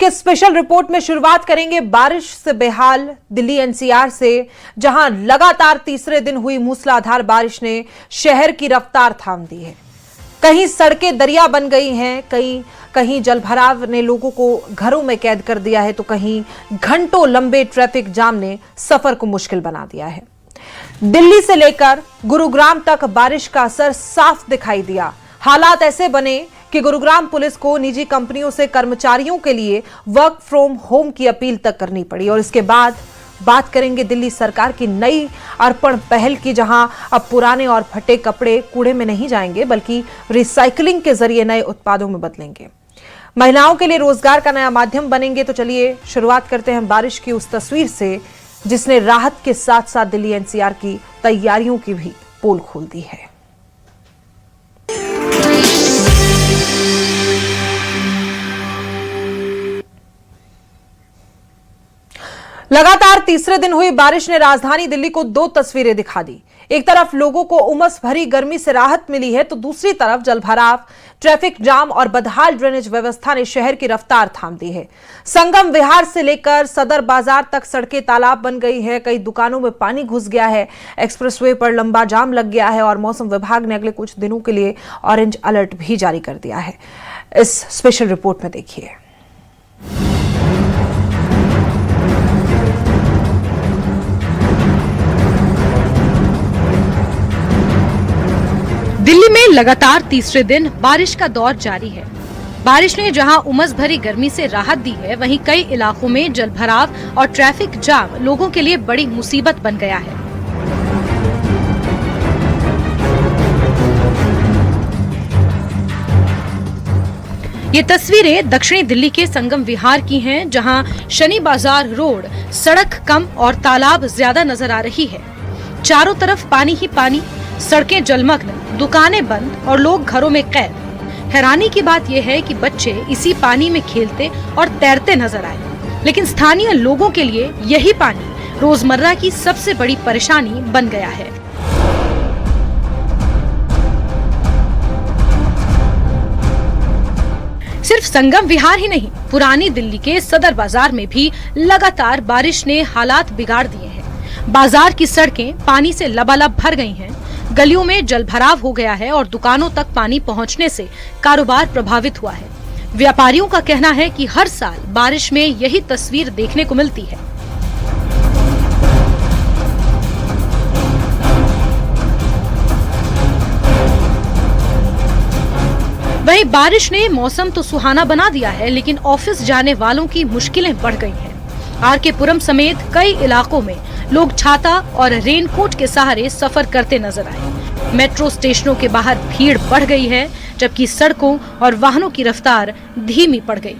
के special report में शुरुआत करेंगे बारिश से बेहाल दिल्ली एनसीआर से, जहां लगातार तीसरे दिन हुई मूसलाधार बारिश ने शहर की रफ्तार थाम दी है। कहीं सड़कें दरिया बन गई हैं, कहीं जलभराव ने लोगों को घरों में कैद कर दिया है, तो कहीं घंटों लंबे ट्रैफिक जाम ने सफर को मुश्किल बना दिया है। दिल्ली से लेकर गुरुग्राम तक बारिश का असर साफ दिखाई दिया। हालात ऐसे बने कि गुरुग्राम पुलिस को निजी कंपनियों से कर्मचारियों के लिए वर्क फ्रॉम होम की अपील तक करनी पड़ी। और इसके बाद बात करेंगे दिल्ली सरकार की नई अर्पण पहल की, जहां अब पुराने और फटे कपड़े कूड़े में नहीं जाएंगे बल्कि रिसाइकलिंग के जरिए नए उत्पादों में बदलेंगे। महिलाओं के लिए रोजगार का नया माध्यम बनेंगे। तो चलिए शुरुआत करते हैं बारिश की उस तस्वीर से जिसने राहत के साथ साथ दिल्ली एनसीआर की तैयारियों की भी पोल खोल दी है। लगातार तीसरे दिन हुई बारिश ने राजधानी दिल्ली को दो तस्वीरें दिखा दी। एक तरफ लोगों को उमस भरी गर्मी से राहत मिली है, तो दूसरी तरफ जलभराव, ट्रैफिक जाम और बदहाल ड्रेनेज व्यवस्था ने शहर की रफ्तार थाम दी है। संगम विहार से लेकर सदर बाजार तक सड़कें तालाब बन गई है, कई दुकानों में पानी घुस गया है, एक्सप्रेसवे पर लंबा जाम लग गया है और मौसम विभाग ने अगले कुछ दिनों के लिए ऑरेंज अलर्ट भी जारी कर दिया है। इस स्पेशल रिपोर्ट में देखिए। दिल्ली में लगातार तीसरे दिन बारिश का दौर जारी है। बारिश ने जहां उमस भरी गर्मी से राहत दी है, वहीं कई इलाकों में जलभराव और ट्रैफिक जाम लोगों के लिए बड़ी मुसीबत बन गया है। ये तस्वीरें दक्षिणी दिल्ली के संगम विहार की हैं, जहां शनि बाजार रोड सड़क कम और तालाब ज्यादा नजर आ रही है। चारों तरफ पानी ही पानी, सड़कें जलमग्न, दुकानें बंद और लोग घरों में कैद। हैरानी की बात यह है कि बच्चे इसी पानी में खेलते और तैरते नजर आए, लेकिन स्थानीय लोगों के लिए यही पानी रोजमर्रा की सबसे बड़ी परेशानी बन गया है। सिर्फ संगम विहार ही नहीं, पुरानी दिल्ली के सदर बाजार में भी लगातार बारिश ने हालात बिगाड़ दिए हैं। बाजार की सड़कें पानी से लबालब भर गई हैं, गलियों में जलभराव हो गया है और दुकानों तक पानी पहुंचने से कारोबार प्रभावित हुआ है। व्यापारियों का कहना है कि हर साल बारिश में यही तस्वीर देखने को मिलती है। वहीं बारिश ने मौसम तो सुहाना बना दिया है, लेकिन ऑफिस जाने वालों की मुश्किलें बढ़ गई हैं। आरके पुरम समेत कई इलाकों में लोग छाता और रेनकोट के सहारे सफर करते नजर आए। मेट्रो स्टेशनों के बाहर भीड़ बढ़ गई है, जबकि सड़कों और वाहनों की रफ्तार धीमी पड़ गई।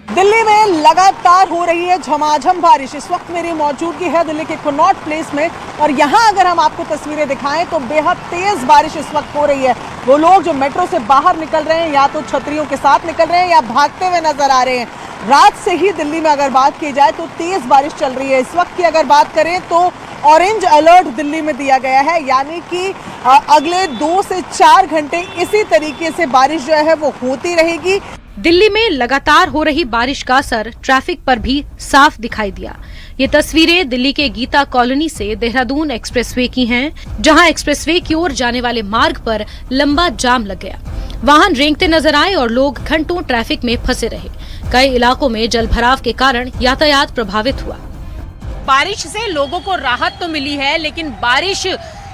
दिल्ली में लगातार हो रही है झमाझम बारिश। इस वक्त मेरी मौजूदगी है दिल्ली के कनॉट प्लेस में, और यहाँ अगर हम आपको तस्वीरें दिखाएं तो बेहद तेज बारिश इस वक्त हो रही है। वो लोग जो मेट्रो से बाहर निकल रहे हैं, या तो छतरियों के साथ निकल रहे हैं या भागते हुए नजर आ रहे हैं। रात से ही दिल्ली में अगर बात की जाए तो तेज बारिश चल रही है। इस वक्त की अगर बात करें तो ऑरेंज अलर्ट दिल्ली में दिया गया है, यानी कि अगले 2 से 4 घंटे इसी तरीके से बारिश जो है वो होती रहेगी। दिल्ली में लगातार हो रही बारिश का असर ट्रैफिक पर भी साफ दिखाई दिया। ये तस्वीरें दिल्ली के गीता कॉलोनी से देहरादून एक्सप्रेसवे की हैं, जहां एक्सप्रेसवे की ओर जाने वाले मार्ग पर लंबा जाम लग गया। वाहन रेंगते नजर आए और लोग घंटों ट्रैफिक में फंसे रहे। कई इलाकों में जलभराव के कारण यातायात प्रभावित हुआ। बारिश से लोगों को राहत तो मिली है, लेकिन बारिश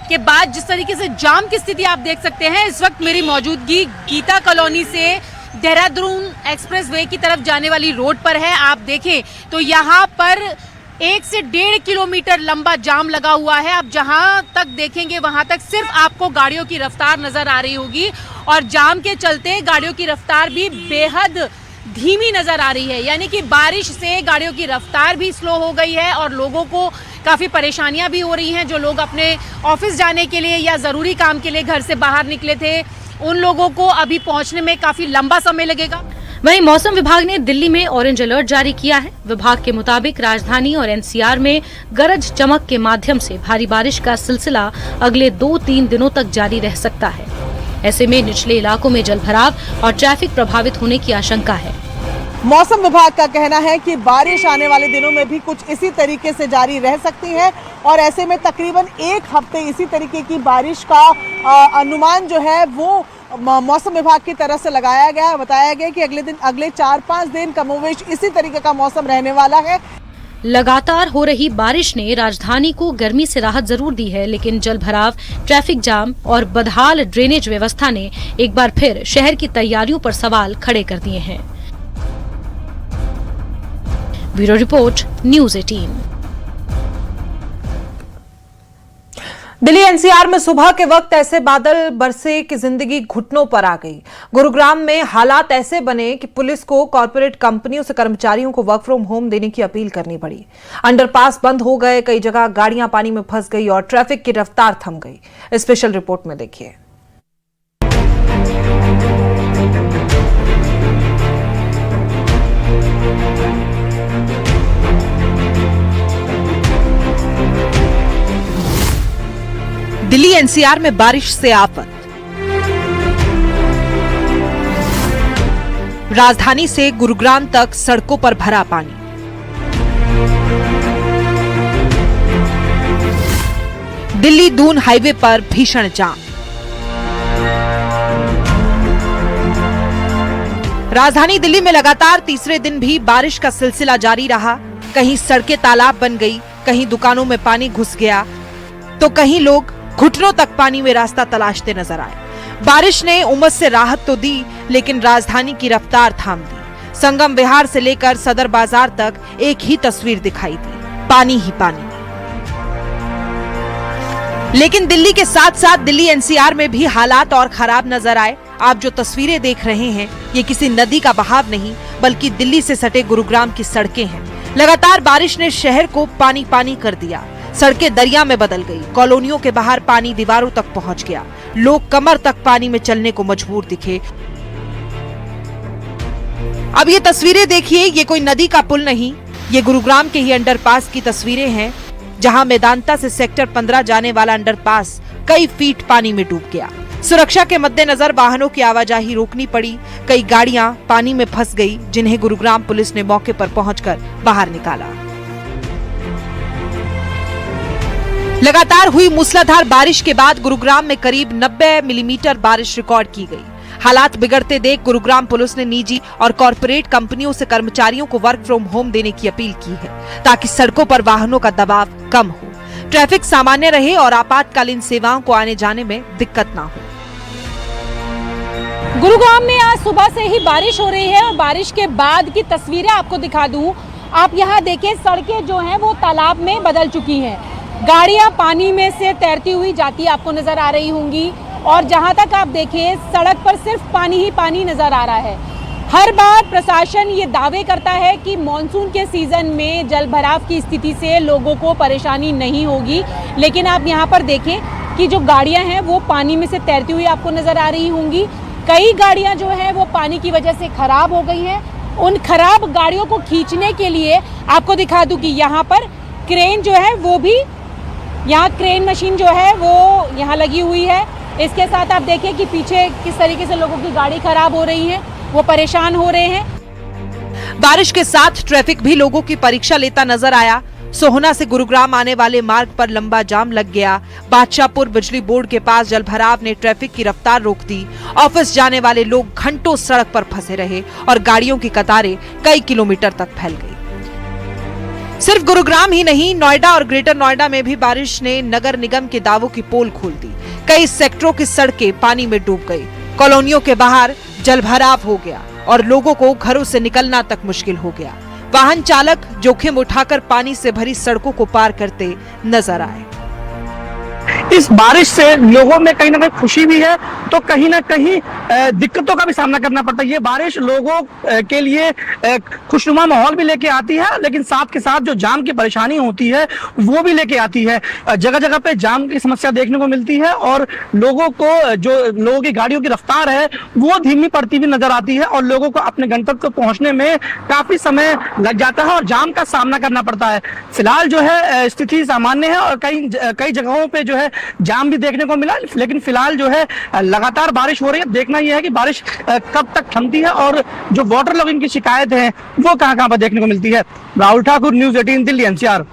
के बाद जिस तरीके से जाम की स्थिति आप देख सकते हैं। इस वक्त मेरी मौजूदगी गीता कॉलोनी से देहरादून एक्सप्रेसवे की तरफ जाने वाली रोड पर है। आप देखें तो यहाँ पर 1 से 1.5 किलोमीटर लंबा जाम लगा हुआ है। आप जहाँ तक देखेंगे वहाँ तक सिर्फ आपको गाड़ियों की रफ्तार नजर आ रही होगी, और जाम के चलते गाड़ियों की रफ्तार भी बेहद धीमी नजर आ रही है। यानी कि बारिश से गाड़ियों की रफ्तार भी स्लो हो गई है और लोगों को काफ़ी परेशानियां भी हो रही हैं। जो लोग अपने ऑफिस जाने के लिए या ज़रूरी काम के लिए घर से बाहर निकले थे, उन लोगों को अभी पहुंचने में काफ़ी लंबा समय लगेगा। वहीं मौसम विभाग ने दिल्ली में ऑरेंज अलर्ट जारी किया है। विभाग के मुताबिक राजधानी और एनसीआर में गरज चमक के माध्यम से भारी बारिश का सिलसिला अगले 2-3 दिनों तक जारी रह सकता है। ऐसे में निचले इलाकों में जलभराव और ट्रैफिक प्रभावित होने की आशंका है। मौसम विभाग का कहना है कि बारिश आने वाले दिनों में भी कुछ इसी तरीके से जारी रह सकती है और ऐसे में तकरीबन 1 हफ्ते इसी तरीके की बारिश का अनुमान जो है वो मौसम विभाग की तरफ से लगाया गया है। बताया गया कि अगले 4-5 दिन कमोवेश इसी तरीके का मौसम रहने वाला है। लगातार हो रही बारिश ने राजधानी को गर्मी से राहत जरूर दी है, लेकिन जलभराव, ट्रैफिक जाम और बदहाल ड्रेनेज व्यवस्था ने एक बार फिर शहर की तैयारियों पर सवाल खड़े कर दिए हैं। Bureau report, news 18। Delhi NCR में सुबह के वक्त ऐसे बादल बरसे कि जिंदगी घुटनों पर आ गई। गुरुग्राम में हालात ऐसे बने कि पुलिस को कॉर्पोरेट कंपनियों से कर्मचारियों को वर्क फ्रॉम होम देने की अपील करनी पड़ी। अंडरपास बंद हो गए, कई जगह गाड़ियां पानी में फंस गई और ट्रैफिक की रफ्तार थम गई। स्पेशल रिपोर्ट में देखिए। दिल्ली एनसीआर में बारिश से आफत। राजधानी से गुरुग्राम तक सड़कों पर भरा पानी। दिल्ली दून हाईवे पर भीषण जाम। राजधानी दिल्ली में लगातार तीसरे दिन भी बारिश का सिलसिला जारी रहा। कहीं सड़कें तालाब बन गई, कहीं दुकानों में पानी घुस गया, तो कहीं लोग घुटनों तक पानी में रास्ता तलाशते नजर आए। बारिश ने उमस से राहत तो दी, लेकिन राजधानी की रफ्तार थाम दी। संगम विहार से लेकर सदर बाजार तक एक ही तस्वीर दिखाई दी, पानी ही पानी। लेकिन दिल्ली के साथ साथ दिल्ली एनसीआर में भी हालात और खराब नजर आए। आप जो तस्वीरें देख रहे हैं, ये किसी नदी का बहाव नहीं, बल्कि दिल्ली से सटे गुरुग्राम की सड़कें हैं। लगातार बारिश ने शहर को पानी पानी कर दिया। सड़कें दरिया में बदल गई। कॉलोनियों के बाहर पानी दीवारों तक पहुंच गया। लोग कमर तक पानी में चलने को मजबूर दिखे। अब ये तस्वीरें देखिए, ये कोई नदी का पुल नहीं, ये गुरुग्राम के ही अंडरपास की तस्वीरें हैं, जहां मेदांता से सेक्टर 15 जाने वाला अंडरपास कई फीट पानी में डूब गया। सुरक्षा के मद्देनजर वाहनों की आवाजाही रोकनी पड़ी। कई गाड़ियां पानी में फंस गई, जिन्हें गुरुग्राम पुलिस ने मौके पर पहुंचकर बाहर निकाला। लगातार हुई मूसलाधार बारिश के बाद गुरुग्राम में करीब 90 मिलीमीटर बारिश रिकॉर्ड की गई। हालात बिगड़ते देख गुरुग्राम पुलिस ने निजी और कॉर्पोरेट कंपनियों से कर्मचारियों को वर्क फ्रॉम होम देने की अपील की है, ताकि सड़कों पर वाहनों का दबाव कम हो, ट्रैफिक सामान्य रहे और आपातकालीन सेवाओं को आने जाने में दिक्कत ना हो। गुरुग्राम में आज सुबह से ही बारिश हो रही है और बारिश के बाद की तस्वीरें आपको दिखा दूं। आप यहाँ देखें, सड़कें जो हैं वो तालाब में बदल चुकी हैं। गाड़ियां पानी में से तैरती हुई जाती आपको नजर आ रही होंगी और जहां तक आप देखें, सड़क पर सिर्फ पानी ही पानी नजर आ रहा है। हर बार प्रशासन ये दावे करता है कि मॉनसून के सीजन में जलभराव की स्थिति से लोगों को परेशानी नहीं होगी, लेकिन आप यहाँ पर देखें कि जो गाड़ियां हैं वो पानी में से तैरती हुई आपको नजर आ रही होंगी। कई गाड़ियां जो हैं वो पानी की वजह से खराब हो गई हैं। उन खराब गाड़ियों को खींचने के लिए आपको दिखा दूं कि यहाँ पर क्रेन जो है वो भी, यहाँ क्रेन मशीन जो है वो यहाँ लगी हुई है। इसके साथ आप देखें कि पीछे किस तरीके से लोगों की गाड़ी खराब हो रही है, वो परेशान हो रहे हैं। बारिश के साथ ट्रैफिक भी लोगों की परीक्षा लेता नजर आया। सोहना से गुरुग्राम आने वाले मार्ग पर लंबा जाम लग गया। बादशाहपुर बिजली बोर्ड के पास जलभराव ने ट्रैफिक की रफ्तार रोक दी। ऑफिस जाने वाले लोग घंटों सड़क पर फंसे रहे और गाड़ियों की कतारें कई किलोमीटर तक फैल गई। सिर्फ गुरुग्राम ही नहीं, नोएडा और ग्रेटर नोएडा में भी बारिश ने नगर निगम के दावों की पोल खोल दी। कई सेक्टरों की सड़कें पानी में डूब गई। कॉलोनियों के बाहर जलभराव हो गया और लोगों को घरों से निकलना तक मुश्किल हो गया। वाहन चालक जोखिम उठाकर पानी से भरी सड़कों को पार करते नजर आए। इस बारिश से लोगों में कहीं ना कहीं खुशी भी है, तो कहीं ना कहीं दिक्कतों का भी सामना करना पड़ता है। ये बारिश लोगों के लिए खुशनुमा माहौल भी लेके आती है, लेकिन साथ के साथ जो जाम की परेशानी होती है वो भी लेके आती है। जगह जगह पे जाम की समस्या देखने को मिलती है और लोगों की गाड़ियों की रफ्तार है वो धीमी पड़ती हुई नजर आती है और लोगों को अपने गंतव्य को पहुंचने में काफी समय लग जाता है और जाम का सामना करना पड़ता है। फिलहाल जो है स्थिति सामान्य है और कई जगहों पे जो है जाम भी देखने को मिला, लेकिन फिलहाल जो है लगातार बारिश हो रही है। देखना यह है कि बारिश कब तक थमती है और जो वाटर लॉगिंग की शिकायत है वो कहां-कहां पर देखने को मिलती है। Rahul Thakur, news 18 Delhi NCR।